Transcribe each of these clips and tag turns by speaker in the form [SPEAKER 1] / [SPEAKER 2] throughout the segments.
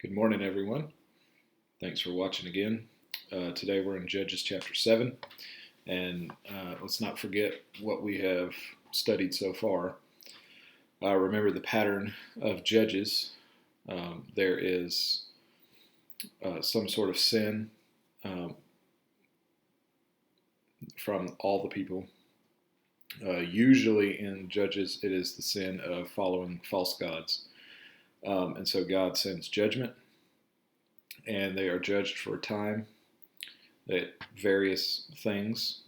[SPEAKER 1] Good morning, everyone. Thanks for watching again. Today we're in Judges chapter 7, and let's not forget what we have studied so far. Remember the pattern of Judges. There is some sort of sin from all the people. Usually in Judges, it is the sin of following false gods. And so God sends judgment, and they are judged for a time at various things.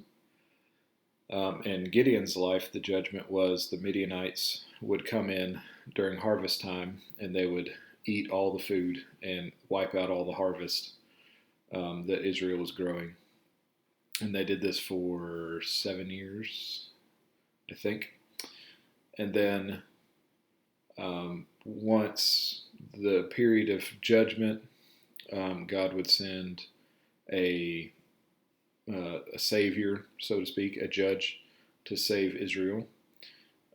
[SPEAKER 1] In Gideon's life, the judgment was the Midianites would come in during harvest time, and they would eat all the food and wipe out all the harvest that Israel was growing. And they did this for 7 years, I think. And then once the period of judgment, God would send a savior, so to speak, a judge to save Israel.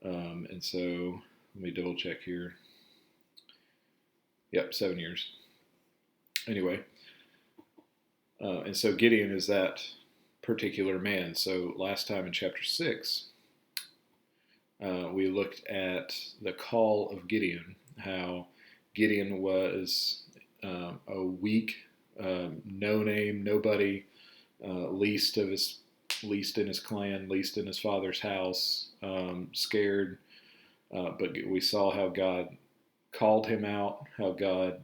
[SPEAKER 1] And so let me double check here. Yep, 7 years. Anyway, and so Gideon is that particular man. So last time in chapter 6, we looked at the call of Gideon, how Gideon was a weak, no name, nobody, least in his clan, least in his father's house, scared. But we saw how God called him out, how God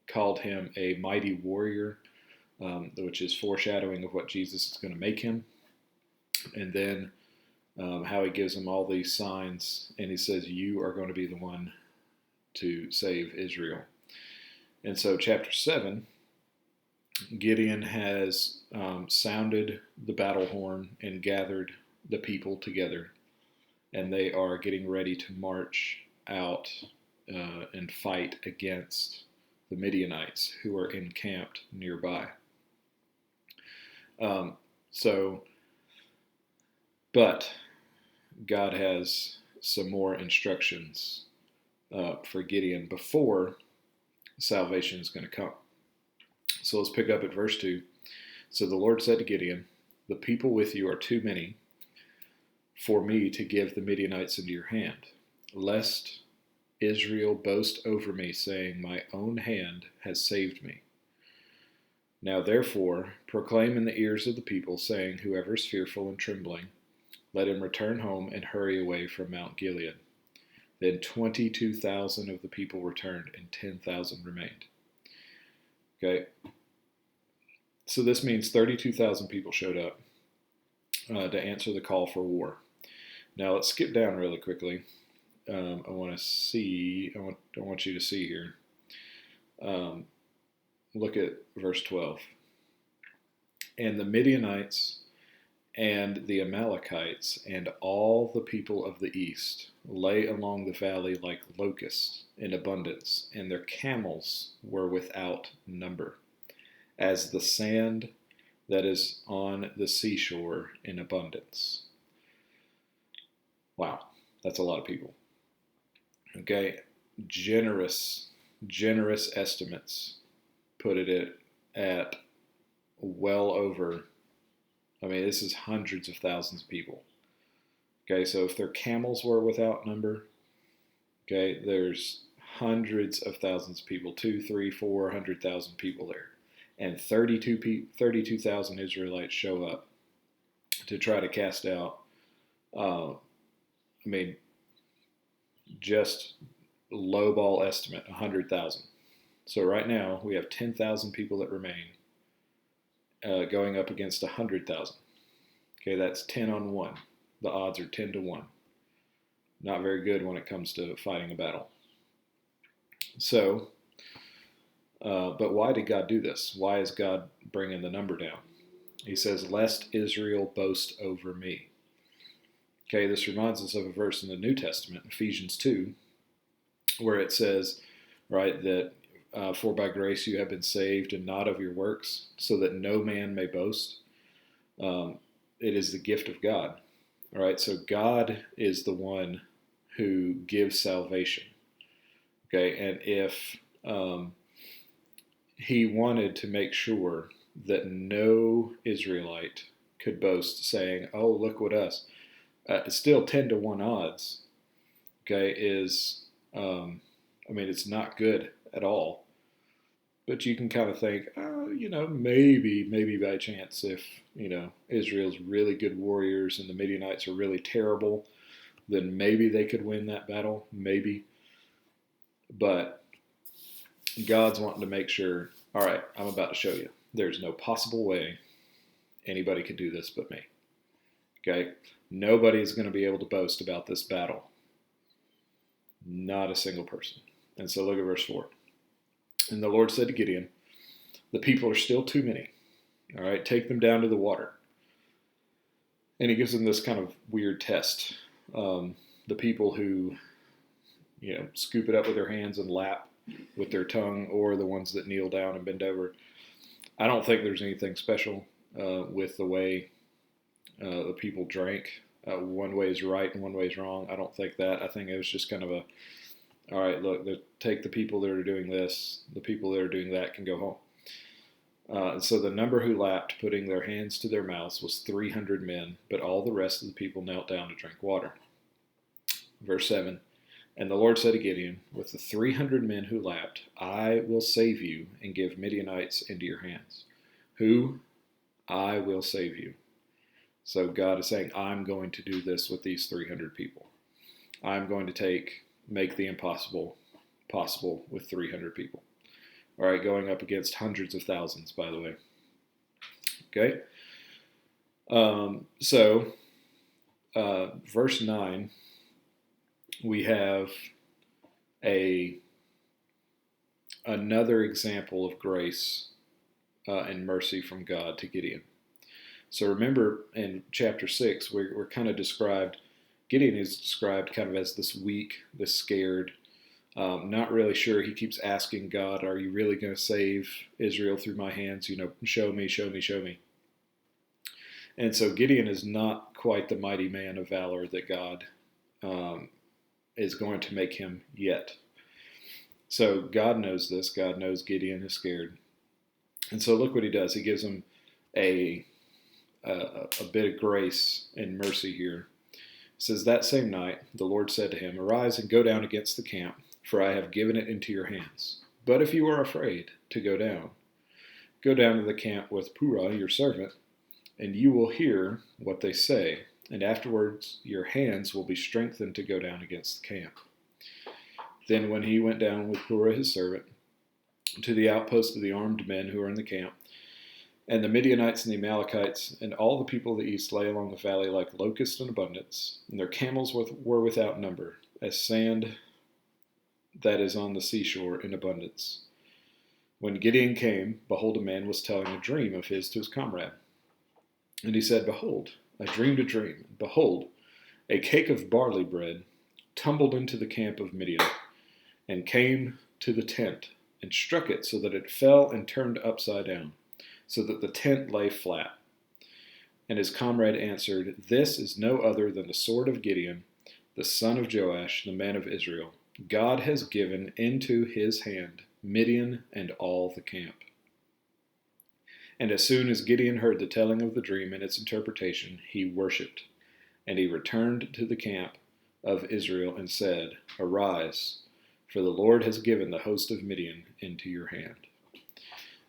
[SPEAKER 1] called him a mighty warrior, which is foreshadowing of what Jesus is going to make him. And then how he gives him all these signs, and he says, you are going to be the one to save Israel. And so chapter 7, Gideon has sounded the battle horn and gathered the people together, and they are getting ready to march out and fight against the Midianites who are encamped nearby. But God has some more instructions for Gideon before salvation is going to come. So let's pick up at verse 2. So the Lord said to Gideon, the people with you are too many for me to give the Midianites into your hand, lest Israel boast over me, saying, my own hand has saved me. Now therefore proclaim in the ears of the people, saying, whoever is fearful and trembling, let him return home and hurry away from Mount Gilead. Then 22,000 of the people returned, and 10,000 remained. Okay, so this means 32,000 people showed up to answer the call for war. Now let's skip down really quickly. I want you to see here. Look at verse 12. And the Midianites and the Amalekites and all the people of the east lay along the valley like locusts in abundance, and their camels were without number, as the sand that is on the seashore in abundance. Wow, that's a lot of people. Okay, generous estimates put it at well over, this is hundreds of thousands of people. Okay, so if their camels were without number, okay, there's hundreds of thousands of people, 2, 3, 400,000 people there. And 32,000 Israelites show up to try to cast out, just lowball estimate, 100,000. So right now we have 10,000 people that remain going up against 100,000. Okay, that's 10 on 1. The odds are 10 to 1. Not very good when it comes to fighting a battle. So, but why did God do this? Why is God bringing the number down? He says, lest Israel boast over me. Okay, this reminds us of a verse in the New Testament, Ephesians 2, where it says, right, that for by grace you have been saved, and not of your works, so that no man may boast. It is the gift of God. All right, so God is the one who gives salvation. Okay, and if he wanted to make sure that no Israelite could boast, saying, "Oh, look what us." It's still 10-1 odds. Okay, it's not good at all. But you can kind of think, oh, maybe by chance, if Israel's really good warriors and the Midianites are really terrible, then maybe they could win that battle. Maybe, but God's wanting to make sure. All right, I'm about to show you. There's no possible way anybody could do this but me. Okay, nobody's going to be able to boast about this battle. Not a single person. And so look at verse 4. And the Lord said to Gideon, "The people are still too many. All right, take them down to the water." And he gives them this kind of weird test. The people who, scoop it up with their hands and lap with their tongue, or the ones that kneel down and bend over. I don't think there's anything special with the way the people drank. One way is right and one way is wrong. I don't think that. I think it was just kind of all right, look, take the people that are doing this, the people that are doing that can go home. So the number who lapped, putting their hands to their mouths, was 300 men, but all the rest of the people knelt down to drink water. Verse 7, and the Lord said to Gideon, with the 300 men who lapped, I will save you and give Midianites into your hands. Who? I will save you. So God is saying, I'm going to do this with these 300 people. I'm going to make the impossible possible with 300 people. All right, going up against hundreds of thousands, by the way. Okay. Verse 9, we have another example of grace and mercy from God to Gideon. So remember in chapter 6, we're kind of described, Gideon is described kind of as this weak, this scared, not really sure. He keeps asking God, are you really going to save Israel through my hands? Show me, show me, show me. And so Gideon is not quite the mighty man of valor that God is going to make him yet. So God knows this. God knows Gideon is scared. And so look what he does. He gives him a bit of grace and mercy here. It says, that same night, the Lord said to him, arise and go down against the camp, for I have given it into your hands. But if you are afraid to go down to the camp with Purah, your servant, and you will hear what they say, and afterwards your hands will be strengthened to go down against the camp. Then when he went down with Purah his servant to the outpost of the armed men who were in the camp, and the Midianites and the Amalekites and all the people of the east lay along the valley like locusts in abundance, and their camels were without number, as sand that is on the seashore in abundance. When Gideon came, behold, a man was telling a dream of his to his comrade. And he said, behold, I dreamed a dream. Behold, a cake of barley bread tumbled into the camp of Midian, and came to the tent, and struck it so that it fell and turned upside down, so that the tent lay flat. And his comrade answered, this is no other than the sword of Gideon, the son of Joash, the man of Israel. God has given into his hand Midian and all the camp. And as soon as Gideon heard the telling of the dream and its interpretation, he worshipped. And he returned to the camp of Israel and said, arise, for the Lord has given the host of Midian into your hand.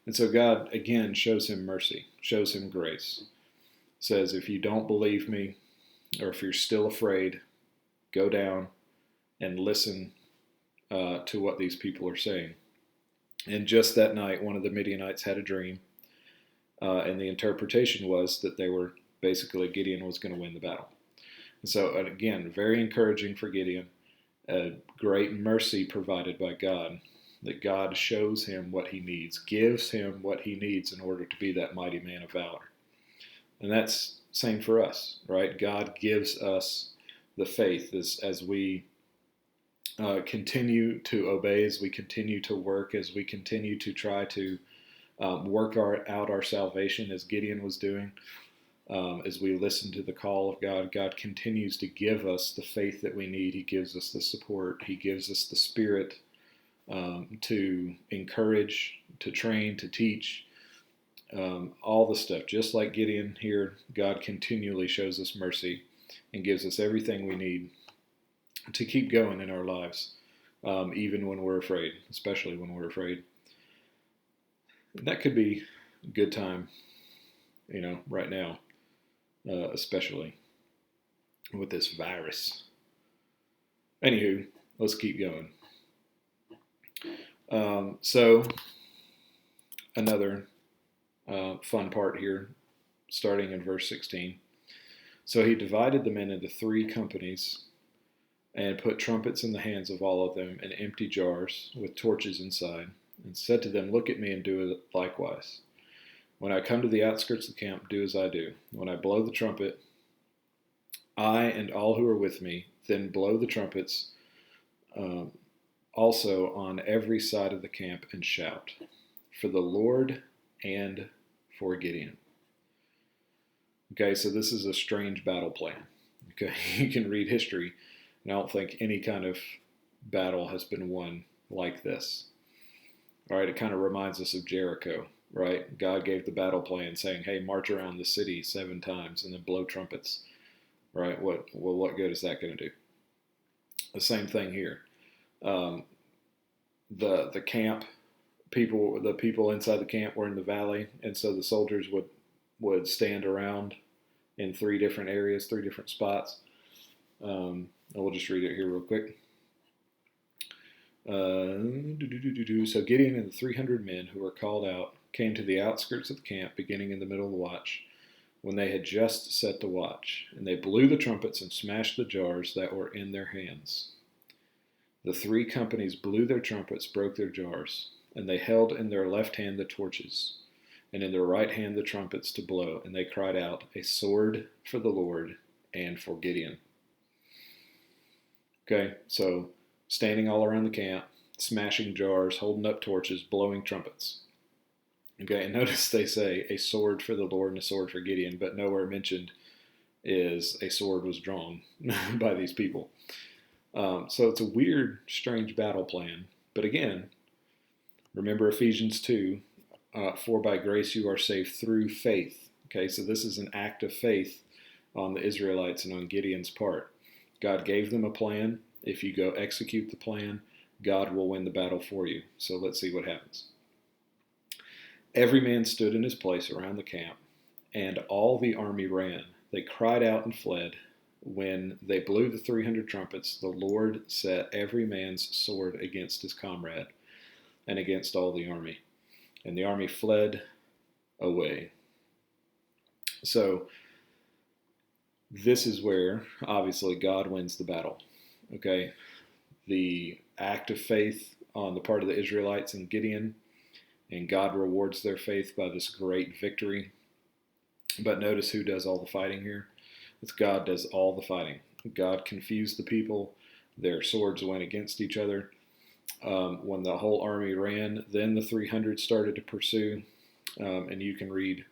[SPEAKER 1] And so God, again, shows him mercy, shows him grace. Says, if you don't believe me, or if you're still afraid, go down and listen to what these people are saying. And just that night, one of the Midianites had a dream, and the interpretation was that Gideon was going to win the battle. And so, again, very encouraging for Gideon, a great mercy provided by God, that God shows him what he needs, gives him what he needs in order to be that mighty man of valor. And that's same for us, right? God gives us the faith as we continue to obey, as we continue to work, as we continue to try to work out our salvation, as Gideon was doing. As we listen to the call of God, God continues to give us the faith that we need. He gives us the support. He gives us the spirit to encourage, to train, to teach, all the stuff. Just like Gideon here, God continually shows us mercy and gives us everything we need to keep going in our lives, even when we're afraid, especially when we're afraid. And that could be a good time, right now, especially with this virus. Anywho, let's keep going. So another fun part here, starting in verse 16. So he divided the men into 3 companies and put trumpets in the hands of all of them and empty jars with torches inside, and said to them, "Look at me and do it likewise. When I come to the outskirts of the camp, do as I do. When I blow the trumpet, I and all who are with me, then blow the trumpets also on every side of the camp and shout, for the Lord and for Gideon." Okay, so this is a strange battle plan. Okay, you can read history, and I don't think any kind of battle has been won like this. All right, it kind of reminds us of Jericho, right? God gave the battle plan saying, hey, march around the city 7 times and then blow trumpets, right? What good is that going to do? The same thing here. The camp people, the people inside the camp were in the valley, and so the soldiers would stand around in 3 different areas, 3 different spots. And we'll just read it here real quick. So Gideon and the 300 men who were called out came to the outskirts of the camp, beginning in the middle of the watch, when they had just set the watch, and they blew the trumpets and smashed the jars that were in their hands. The 3 companies blew their trumpets, broke their jars, and they held in their left hand the torches, and in their right hand the trumpets to blow, and they cried out, "A sword for the Lord and for Gideon." Okay, so standing all around the camp, smashing jars, holding up torches, blowing trumpets. Okay, and notice they say a sword for the Lord and a sword for Gideon, but nowhere mentioned is a sword was drawn by these people. So it's a weird, strange battle plan. But again, remember Ephesians 2, for by grace you are saved through faith. Okay, so this is an act of faith on the Israelites and on Gideon's part. God gave them a plan. If you go execute the plan, God will win the battle for you. So let's see what happens. Every man stood in his place around the camp, and all the army ran. They cried out and fled. When they blew the 300 trumpets, the Lord set every man's sword against his comrade and against all the army. And the army fled away. So this is where, obviously, God wins the battle. Okay, the act of faith on the part of the Israelites and Gideon, and God rewards their faith by this great victory. But notice who does all the fighting here. It's God does all the fighting. God confused the people. Their swords went against each other. When the whole army ran, then the 300 started to pursue. And you can read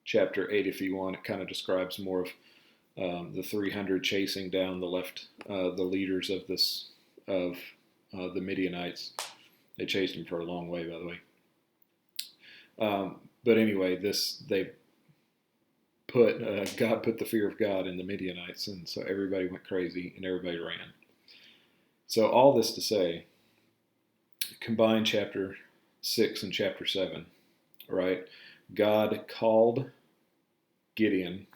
[SPEAKER 1] chapter 8 if you want. It kind of describes more of the 300 chasing down the leaders of the Midianites. They chased them for a long way, by the way. But anyway, God put the fear of God in the Midianites, and so everybody went crazy and everybody ran. So all this to say, combine chapter 6 and chapter 7, right? God called Gideon,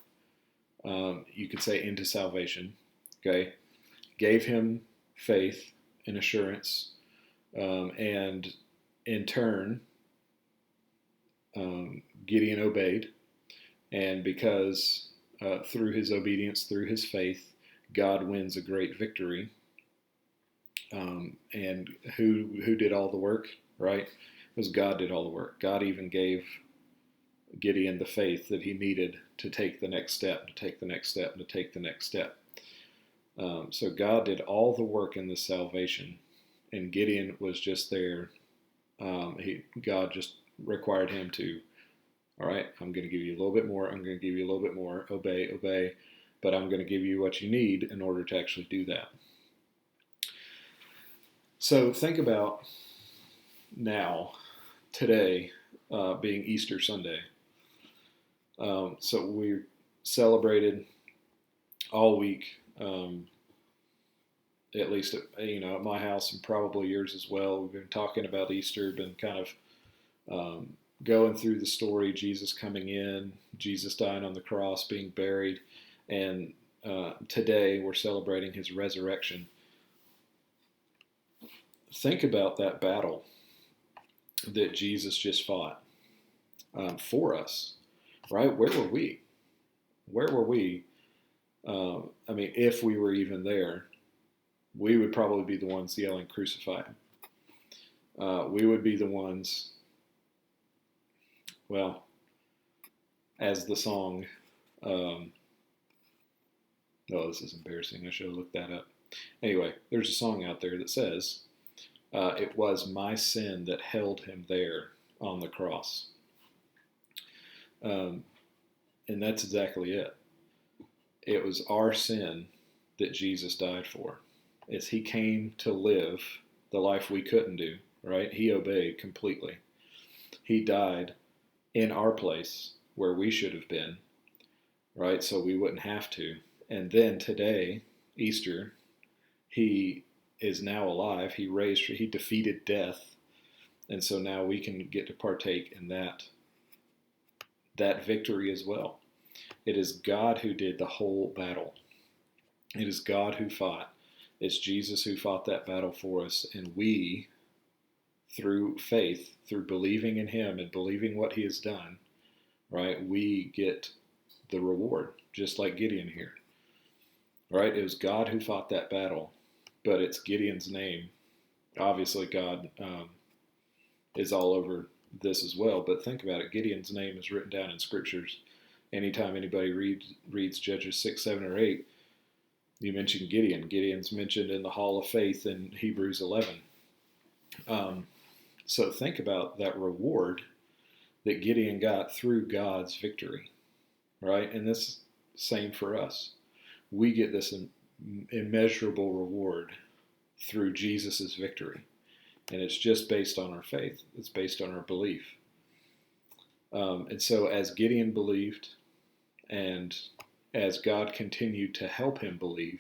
[SPEAKER 1] you could say, into salvation, okay? Gave him faith and assurance, and in turn, Gideon obeyed. And because through his obedience, through his faith, God wins a great victory. And who did all the work, right? It was God did all the work. God even gave Gideon the faith that he needed to take the next step, to take the next step, to take the next step. So God did all the work in this salvation, and Gideon was just there. God just required him to, all right, I'm going to give you a little bit more. I'm going to give you a little bit more. Obey. But I'm going to give you what you need in order to actually do that. So think about now, today, being Easter Sunday. So we celebrated all week, at least at my house and probably yours as well. We've been talking about Easter, been kind of going through the story, Jesus coming in, Jesus dying on the cross, being buried, and today we're celebrating his resurrection. Think about that battle that Jesus just fought for us, right? Where were we? Where were we? If we were even there, we would probably be the ones yelling, "Crucify him." We would be the ones, well, as the song, oh, this is embarrassing. I should have looked that up. Anyway, there's a song out there that says, it was my sin that held him there on the cross. And that's exactly it. It was our sin that Jesus died for. As he came to live the life we couldn't do, right? He obeyed completely. He died in our place where we should have been, right? So we wouldn't have to. And then today, Easter, he is now alive. He defeated death. And so now we can get to partake in that victory as well. It is God who did the whole battle. It is God who fought. It's Jesus who fought that battle for us. And we, through faith, through believing in him and believing what he has done, right, we get the reward, just like Gideon here. Right? It was God who fought that battle, but it's Gideon's name. Obviously, God is all over this as well, but think about it. Gideon's name is written down in scriptures. Anytime anybody reads Judges 6, 7, or 8, you mention Gideon. Gideon's mentioned in the Hall of Faith in Hebrews 11. So think about that reward that Gideon got through God's victory, right? And this same for us. We get this immeasurable reward through Jesus' victory. And it's just based on our faith. It's based on our belief. And so as Gideon believed, and as God continued to help him believe,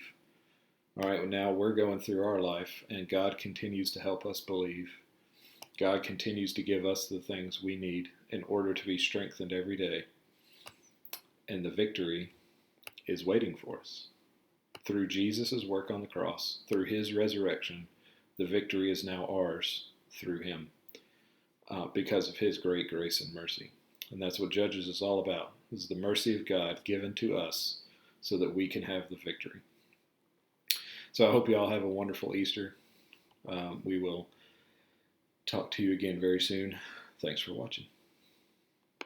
[SPEAKER 1] all right, now we're going through our life, and God continues to help us believe. God continues to give us the things we need in order to be strengthened every day. And the victory is waiting for us. Through Jesus' work on the cross, through his resurrection, the victory is now ours through him because of his great grace and mercy. And that's what Judges is all about, is the mercy of God given to us so that we can have the victory. So I hope you all have a wonderful Easter. We will talk to you again very soon. Thanks for watching.